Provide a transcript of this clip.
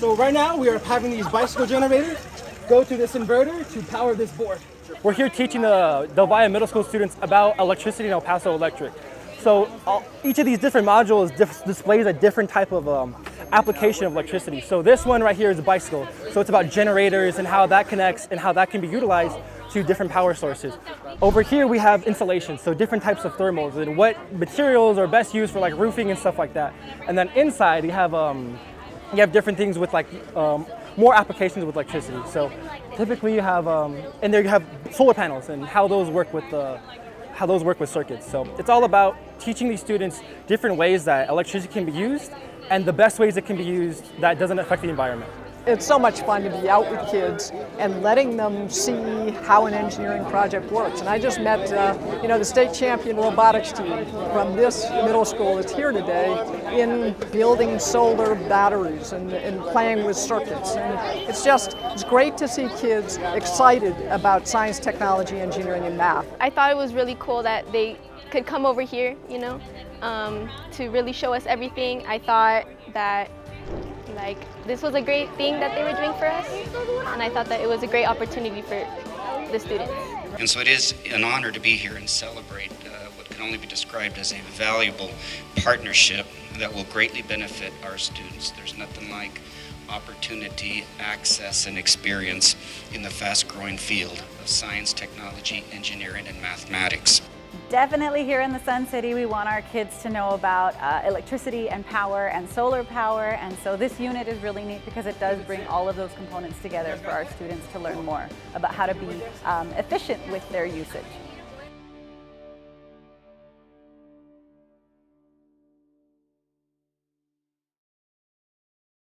So right now we are having these bicycle generators go to this inverter to power this board. We're here teaching the Del Valle Middle School students about electricity in El Paso Electric. So each of these different modules displays a different type of application of electricity. So this one right here is a bicycle. So it's about generators and how that connects and how that can be utilized to different power sources. Over here we have insulation, so different types of thermals and what materials are best used for like roofing and stuff like that. And then inside you have different things with like more applications with electricity. So typically you have and there you have solar panels and how those work with circuits. So it's all about teaching these students different ways that electricity can be used and the best ways it can be used that doesn't affect the environment. It's so much fun to be out with kids and letting them see how an engineering project works. And I just met, the state champion robotics team from this middle school that's here today in building solar batteries and playing with circuits. And it's great to see kids excited about science, technology, engineering, and math. I thought it was really cool that they could come over here, to really show us everything. I thought that this was a great thing that they were doing for us, and I thought that it was a great opportunity for the students. And so it is an honor to be here and celebrate what can only be described as a valuable partnership that will greatly benefit our students. There's nothing like opportunity, access, and experience in the fast-growing field of science, technology, engineering, and mathematics. Definitely here in the Sun City, we want our kids to know about electricity and power and solar power. And so this unit is really neat because it does bring all of those components together for our students to learn more about how to be efficient with their usage.